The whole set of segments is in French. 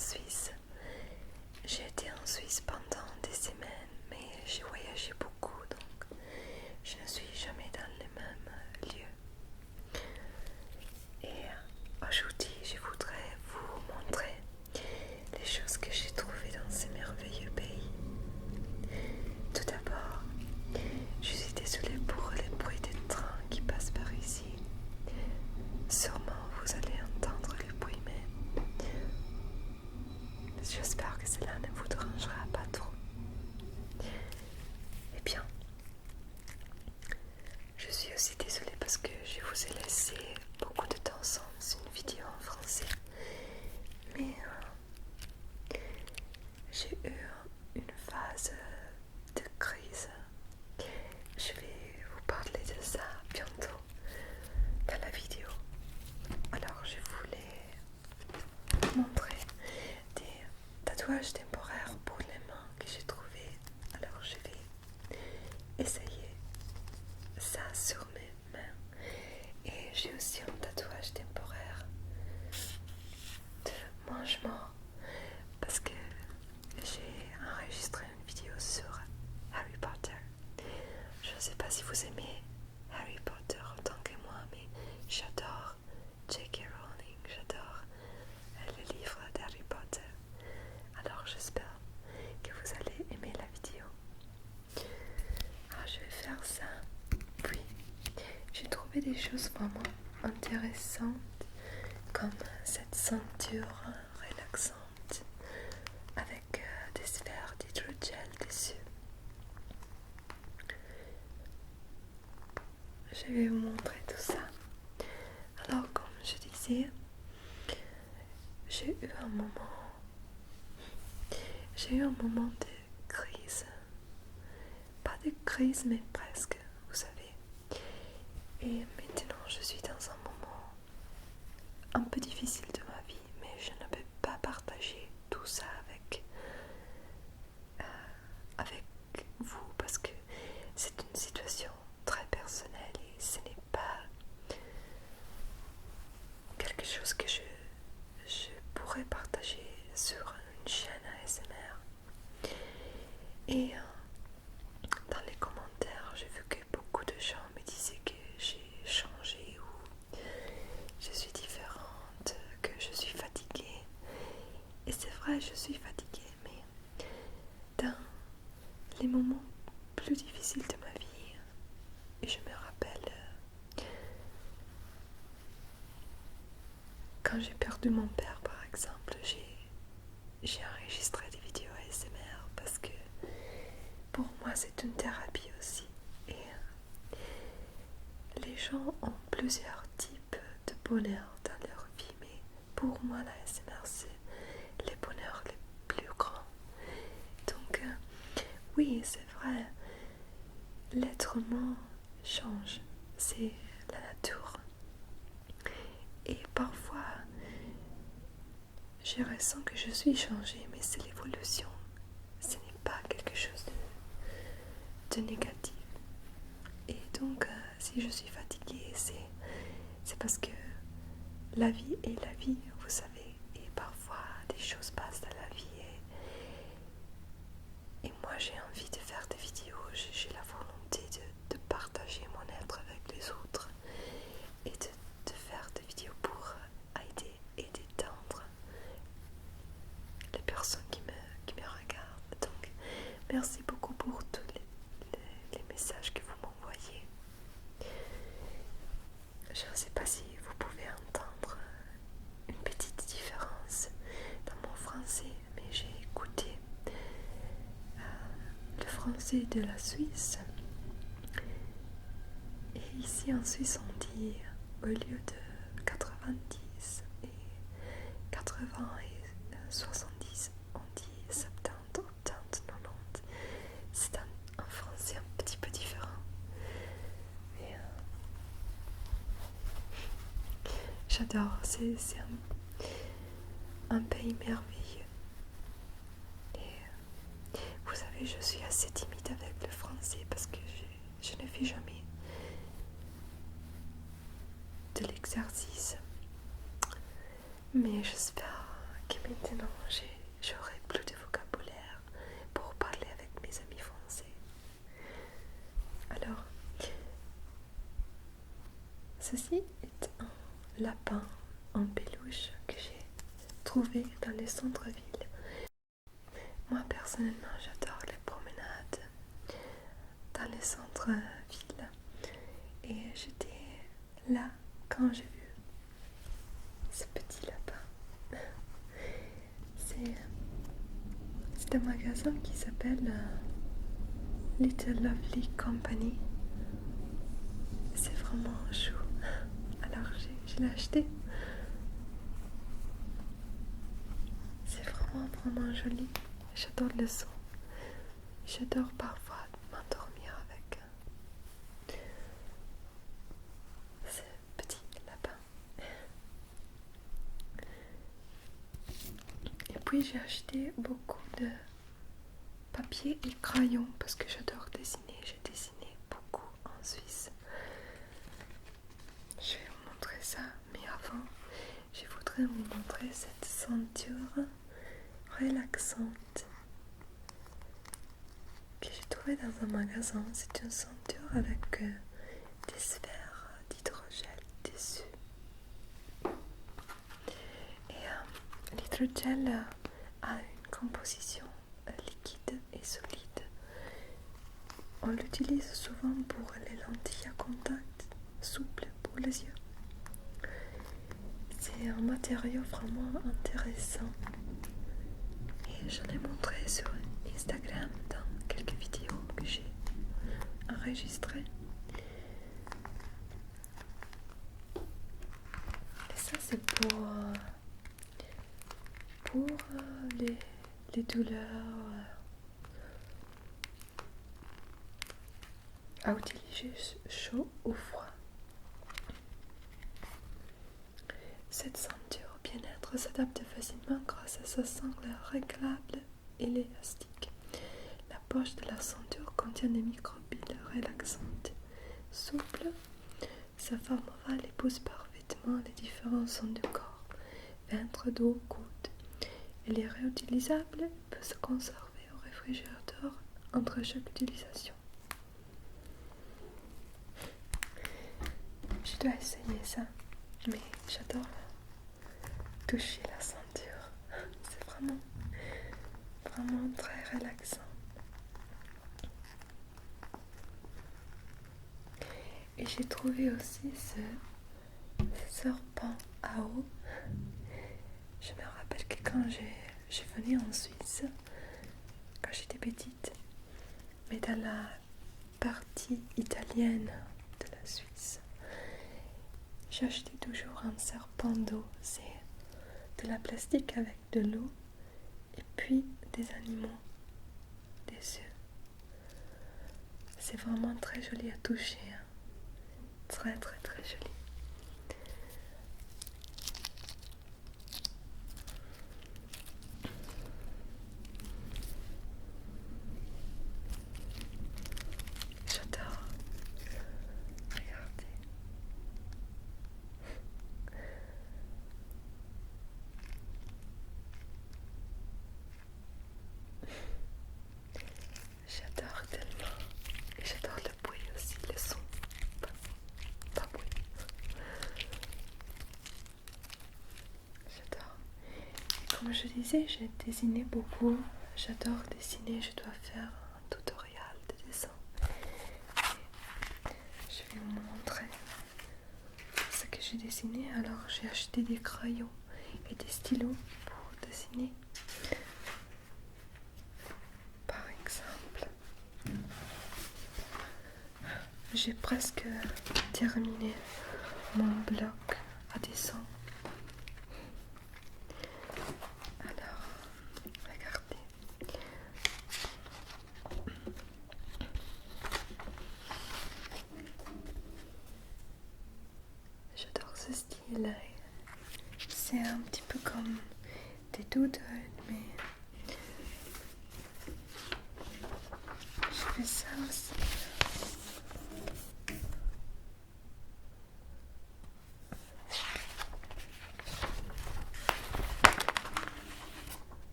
Suisse. J'ai été en Suisse pendant des semaines, mais j'ai voyagé beaucoup, donc je ne suis jamais dans les mêmes lieux. Et aujourd'hui, je voudrais vous montrer les choses que j'ai trouvées dans ce merveilleux pays. Tout d'abord, je suis désolée pour les bruits des trains qui passent par ici. Sûrement vous allez entendre le bruit, mais j'espère que cela ne vous dérangera pas trop. Eh bien, je suis aussi désolée parce que je vous ai laissé beaucoup de temps sans une vidéo en français. Mais j'ai eu une phase de crise. Je vais vous parler de ça bientôt dans la vidéo. Alors je voulais vous montrer des tatouages temporaires pour les mains que j'ai trouvés. Alors je vais essayer ça sur mes mains. Et j'ai aussi un tatouage temporaire de mangement parce que j'ai enregistré une vidéo sur Harry Potter. Je ne sais pas si vous aimez Harry Potter autant que moi, mais j'adore J.K. Rowling, j'adore les livres d'Harry Potter. Alors j'espère que vous allez aimer la vidéo. Alors je vais faire ça. Puis j'ai trouvé des choses vraiment intéressantes comme cette ceinture relaxante avec des sphères d'hydrogel dessus. Je vais vous montrer tout ça. Alors comme je disais, j'ai eu un moment de crise. Pas de crise mais presque, vous savez. Et maintenant je suis dans un moment un peu difficile de ma vie, mais je ne peux pas partager tout ça avec vous parce que c'est une situation très personnelle et ce n'est pas quelque chose que je pourrais partager sur une chaîne ASMR. Et dans les commentaires, j'ai vu que beaucoup de gens me disaient que j'ai changé ou je suis différente, que je suis fatiguée. Et c'est vrai, je suis fatiguée, mais dans les moments plus difficiles de ma vie, et je me rappelle quand j'ai perdu mon père par exemple, j'ai enregistré des vidéos ASMR parce que pour moi c'est une thérapie aussi. Et les gens ont plusieurs types de bonheur dans leur vie, mais pour moi la ASMR c'est les bonheurs les plus grands. Donc oui, c'est vrai, l'être humain change, c'est la nature. Et parfois, je ressens que je suis changée, mais c'est l'évolution. Ce n'est pas quelque chose de négatif. Et donc, si je suis fatiguée, c'est parce que la vie est la vie, vous savez. Et parfois, des choses passent dans la vie. Et moi, j'ai envie de faire des vidéos. J'ai la volonté de partager mon être avec les autres. Et de faire des vidéos pour aider et détendre les personnes qui me regardent. Donc, merci beaucoup pour tous les messages que vous m'envoyez. Je ne sais pas si vous pouvez entendre une petite différence dans mon français, mais j'ai écouté le français de la Suisse. Et ici en Suisse, on dit au lieu de 90 et 80 et 70, on dit 70, 80, 90. C'est un français un petit peu différent. Mais j'adore, c'est un pays merveilleux. Et vous savez, je suis assez timide avec le français parce que je ne fais jamais de l'exercice. Mais j'espère que maintenant j'aurai plus de vocabulaire pour parler avec mes amis français. Alors, ceci est un lapin en peluche que j'ai trouvé dans les centres-villes. Moi personnellement j'adore les promenades dans les centres-villes et j'étais là quand j'ai vu ce petit lapin. C'est un magasin qui s'appelle Little Lovely Company. C'est vraiment chou. Alors je l'ai acheté. C'est vraiment joli. J'adore le son. J'adore parfois m'endormir avec ce petit lapin. Et puis j'ai acheté beaucoup de papier et crayons parce que j'adore dessiner. J'ai dessiné beaucoup en Suisse. Je vais vous montrer ça, mais avant, je voudrais vous montrer cette ceinture relaxante que j'ai trouvée dans un magasin. C'est une ceinture avec des sphères d'hydrogel dessus. Et l'hydrogel a une composition liquide et solide. On l'utilise souvent pour les lentilles à contact souples pour les yeux. C'est un matériau vraiment intéressant et je l'ai montré sur Instagram dans quelques vidéos que j'ai enregistrées. Et ça c'est pour les douleurs à utiliser chaud ou froid. Cette ceinture bien-être s'adapte facilement grâce à sa sangle réglable et l'élastique. La poche de la ceinture contient des microbilles relaxantes, souples. Sa forme ovale épouse parfaitement les différents zones du corps, ventre, dos, coude. Elle est réutilisable et peut se conserver au réfrigérateur entre chaque utilisation. Je dois essayer ça, mais j'adore toucher la ceinture. C'est vraiment très relaxant. Et j'ai trouvé aussi ce serpent à eau. Je me rappelle que quand j'ai venu en Suisse, quand j'étais petite, mais dans la partie italienne de la Suisse, j'achetais toujours un serpent d'eau. C'est de la plastique avec de l'eau et puis des animaux, des œufs. C'est vraiment très joli à toucher. Très joli. J'adore. Regardez. J'adore tellement. Et j'adore le bruit aussi, le son. Pas bruit. J'adore. Et comme je disais, j'ai dessiné beaucoup. J'adore dessiner. Je dois faire un tutoriel de dessin. Et je vais vous montrer ce que j'ai dessiné. Alors j'ai acheté des crayons et des stylos pour dessiner. Par exemple, j'ai presque terminé mon bloc à dessin. Alors, regardez. J'adore ce style. C'est un petit peu comme des doodles, mais je fais ça aussi.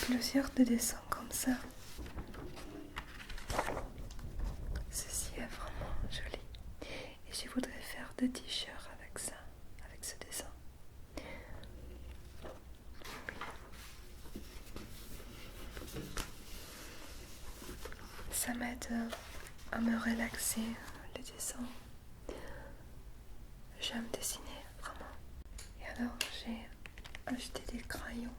plusieurs de dessins comme ça. Ceci est vraiment joli. Et je voudrais faire des t-shirts avec ça, avec ce dessin. Ça m'aide à me relaxer, le dessin. J'aime dessiner, vraiment. Et alors, j'ai acheté des crayons.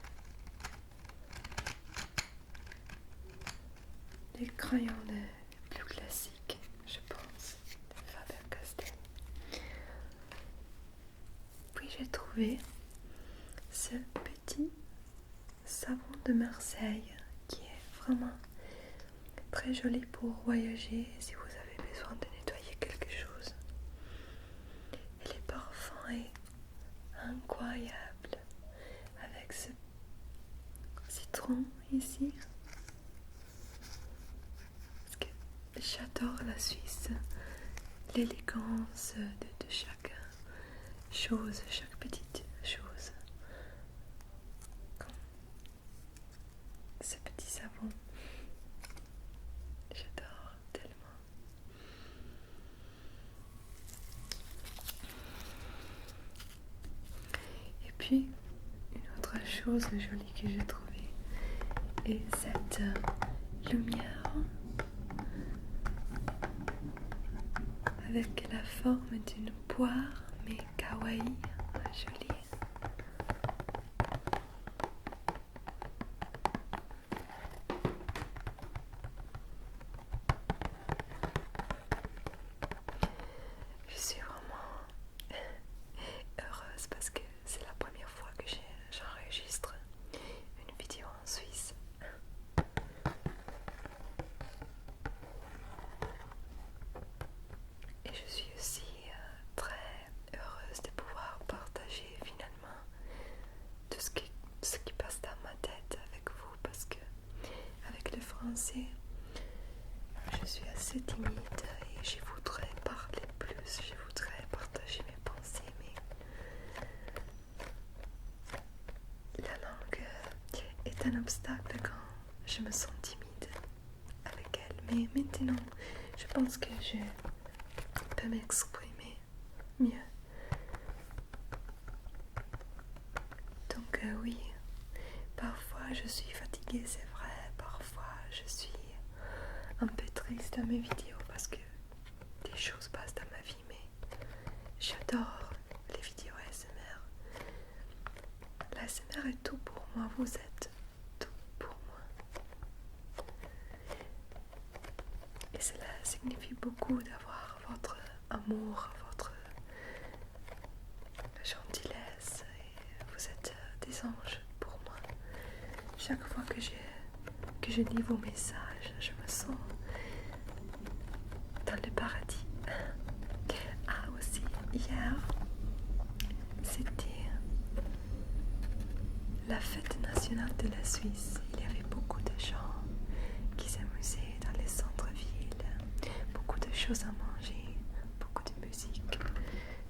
Des crayons les plus classiques, je pense, de Faber-Castell. Puis j'ai trouvé ce petit savon de Marseille qui est vraiment très joli pour voyager si vous avez besoin de nettoyer quelque chose. Et le parfum est incroyable avec ce citron ici. Parce que j'adore la Suisse, l'élégance de chaque chose, chaque petite chose. Comme ce petit savon. J'adore tellement. Et puis, une autre chose jolie que j'ai trouvée est cette lumière avec la forme d'une poire, mais kawaii, jolie. Je suis vraiment heureuse parce que c'est la première fois que j'enregistre une vidéo en Suisse. Et je suis aussi très heureuse de pouvoir partager finalement tout ce qui passe dans ma tête avec vous parce que avec le français, je suis assez timide et je voudrais parler plus, je voudrais partager mes pensées, mais la langue est un obstacle quand je me sens timide avec elle. Mais maintenant, je pense que je peux m'exprimer mieux. Donc oui, parfois je suis fatiguée, c'est vrai, parfois je suis un peu triste dans mes vidéos parce que des choses passent dans ma vie, mais j'adore les vidéos ASMR. L'ASMR est tout pour moi, vous êtes tout pour moi. Et cela signifie beaucoup d'avoir votre amour, votre gentillesse, et vous êtes des anges pour moi. Chaque fois que je lis vos messages, je me sens dans le paradis. Ah aussi, hier, c'était la fête nationale de la Suisse. Il y avait beaucoup de gens qui s'amusaient dans les centres-villes, beaucoup de choses à manger, beaucoup de musique.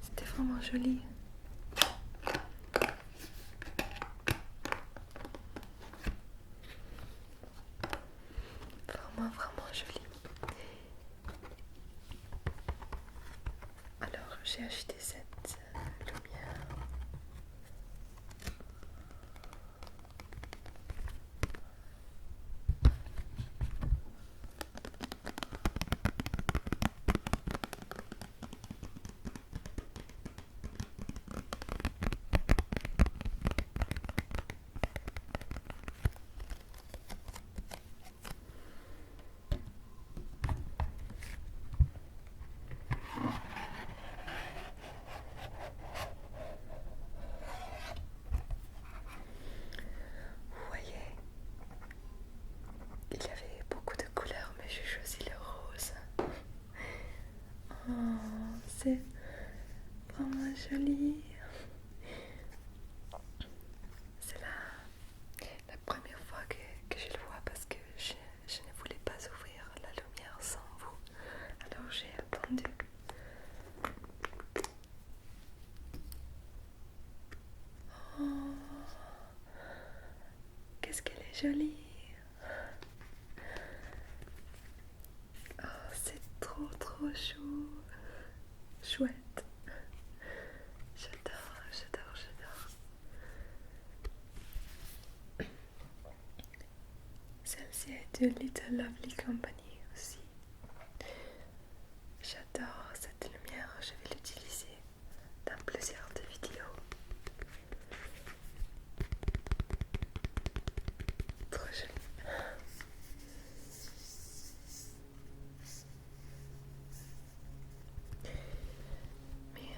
C'était vraiment joli. Vraiment, vraiment joli. Alors, j'ai acheté cette lumière. Vous voyez, il y avait beaucoup de couleurs, mais j'ai choisi le rose. Oh, c'est vraiment joli. C'est la première fois que je le vois parce que je ne voulais pas ouvrir la lumière sans vous. Alors j'ai attendu. Oh, qu'est-ce qu'elle est joli. Oh, c'est trop chou. Chouette. J'adore. Celle-ci est de Little Lovely Company aussi. J'adore cette lumière, je vais l'utiliser dans plusieurs de vidéos. Trop joli. Mais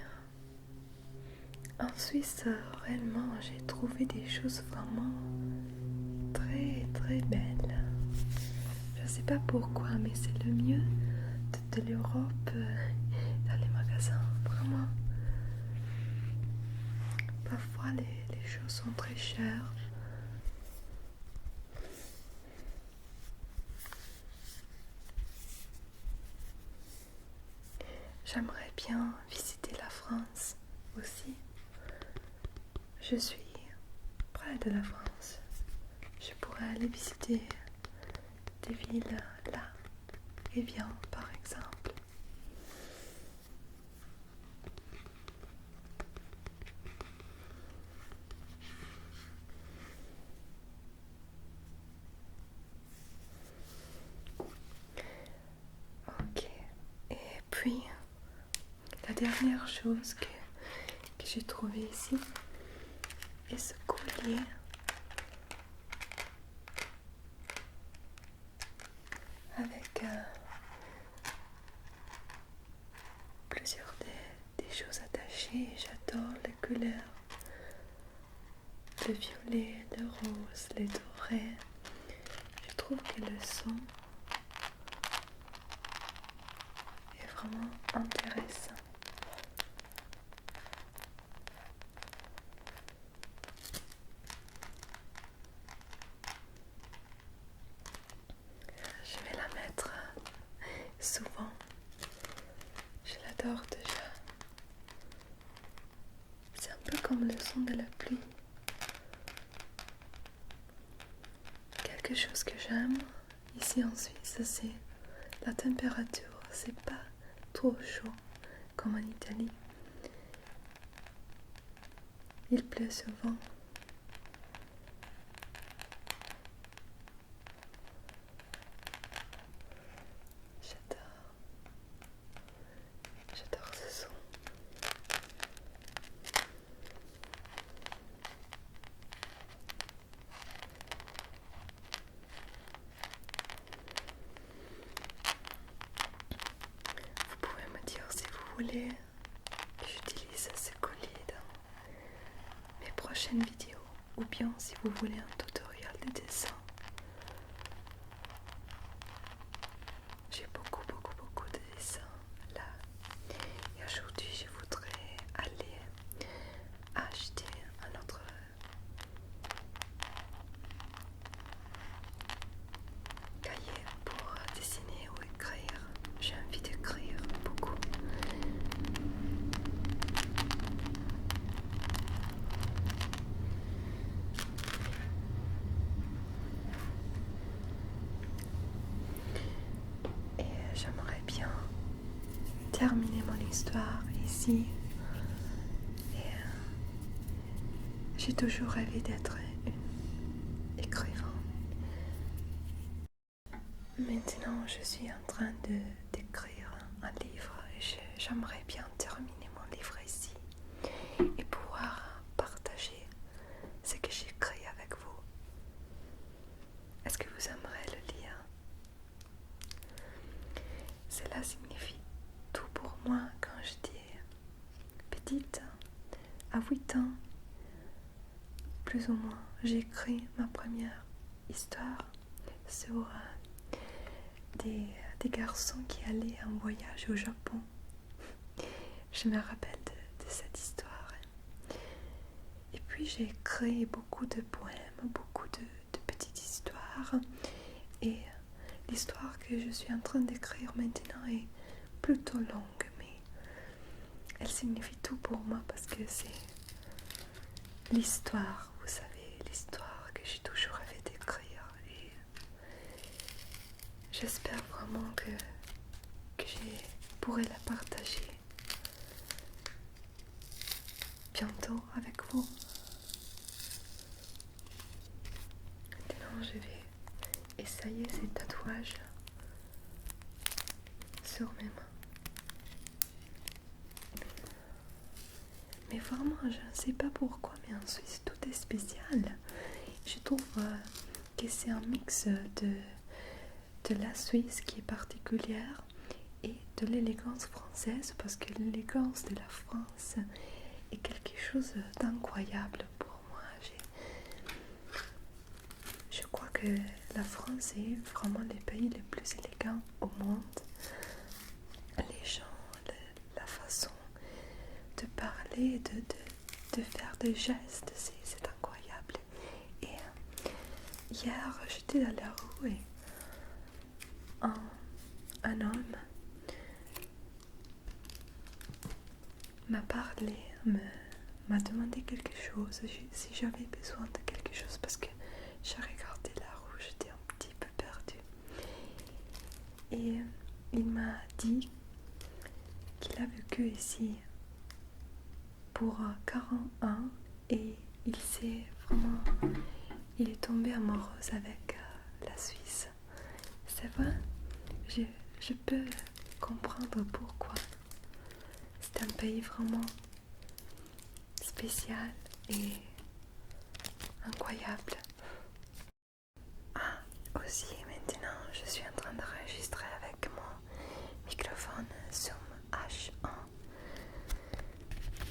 en Suisse, réellement, j'ai trouvé des choses vraiment très belles. Je sais pas pourquoi, mais c'est le mieux de l'Europe dans les magasins. Vraiment. Parfois, les choses sont très chères. J'aimerais bien visiter la France aussi. Je suis près de la France. Je pourrais aller visiter des villes là, Evian par exemple. Ok. Et puis, la dernière chose que j'ai trouvée ici est ce collier. Avec plusieurs des choses attachées. J'adore les couleurs. Le violet, le rose, les dorés. Je trouve que le son est vraiment intéressant. Je vais la mettre souvent. Je l'adore déjà. C'est un peu comme le son de la pluie. Quelque chose que j'aime ici en Suisse, c'est la température. C'est pas trop chaud comme en Italie. Il pleut souvent. J'adore ce son. Vous pouvez me dire si vous voulez que j'utilise ce collier dans mes prochaines vidéos ou bien si vous voulez un tutoriel de dessin. J'ai beaucoup de dessins là. Et aujourd'hui, je voudrais aller acheter un autre cahier pour dessiner ou écrire. J'ai envie d'écrire beaucoup. Et j'aimerais bien terminer mon histoire ici. Et j'ai toujours rêvé d'être une écrivain. Maintenant, je suis en train d'écrire un livre et j'aimerais bien terminer mon livre ici et pouvoir partager ce que j'écris avec vous. Est-ce que vous aimeriez le lire? Cela signifie tout pour moi quand j'étais petite, à 8 ans, plus ou moins. J'ai écrit ma première histoire sur des garçons qui allaient en voyage au Japon. Je me rappelle de cette histoire. Et puis j'ai écrit beaucoup de poèmes, beaucoup de petites histoires. Et l'histoire que je suis en train d'écrire maintenant est plutôt longue, mais elle signifie tout pour moi parce que c'est l'histoire, vous savez, l'histoire que j'ai toujours rêvé d'écrire. j'espère vraiment que je pourrai la partager bientôt avec vous. Maintenant, je vais essayer ces tatouages sur mes mains. Mais vraiment, je ne sais pas pourquoi, mais en Suisse, tout est spécial. Je trouve que c'est un mix de la Suisse qui est particulière et de l'élégance française, parce que l'élégance de la France est quelque chose d'incroyable pour moi. Je crois que la France est vraiment le pays le plus élégant au monde. Les gens, la façon de parler, de faire des gestes, c'est incroyable. Et hier, j'étais dans la rue et un homme m'a parlé, m'a demandé quelque chose, si j'avais besoin de quelque chose, parce que j'ai regardé la rue, j'étais un petit peu perdue. Et il m'a dit qu'il a vécu ici pour 40 ans et il est tombé amoureux avec la Suisse. C'est vrai, je peux comprendre pourquoi. C'est un pays vraiment spécial et incroyable. Ah, aussi maintenant, je suis en train d'enregistrer avec mon microphone Zoom H1.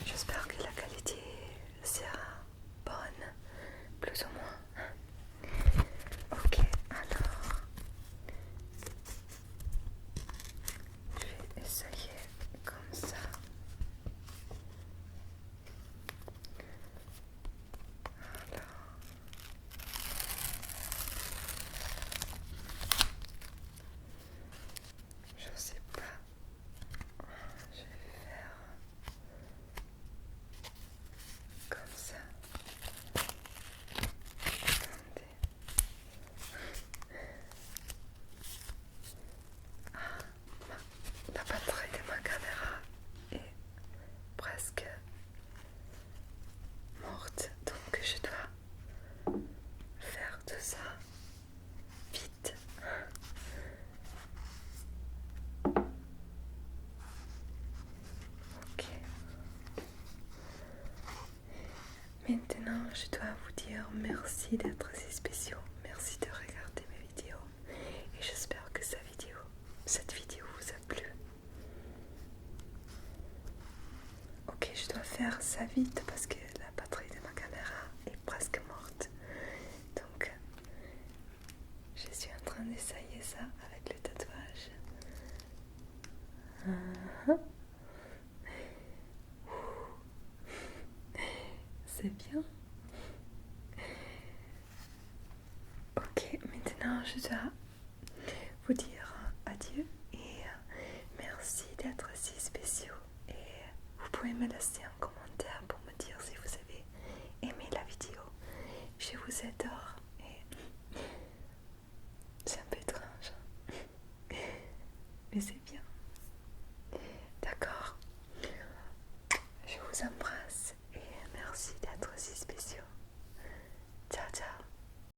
J'espère que la qualité sera bonne, plus ou moins. Ok, alors je vais essayer comme ça. Alors, je sais pas. Je vais faire comme ça. Attendez. La batterie de ma caméra est presque morte, donc je dois faire tout ça vite. Ok. Maintenant, je dois vous dire merci d'être si spéciaux. Merci de regarder mes vidéos. Et j'espère que cette vidéo vous a plu. Ok, je dois faire ça vite parce que la batterie de ma caméra est presque morte. Donc, je suis en train d'essayer ça avec le tatouage. C'est bien. Ok, maintenant je dois vous dire adieu et merci d'être si spéciaux. Et vous pouvez me laisser un commentaire pour me dire si vous avez aimé la vidéo. Je vous adore et c'est un peu étrange, mais c'est bien. D'accord, je vous embrasse.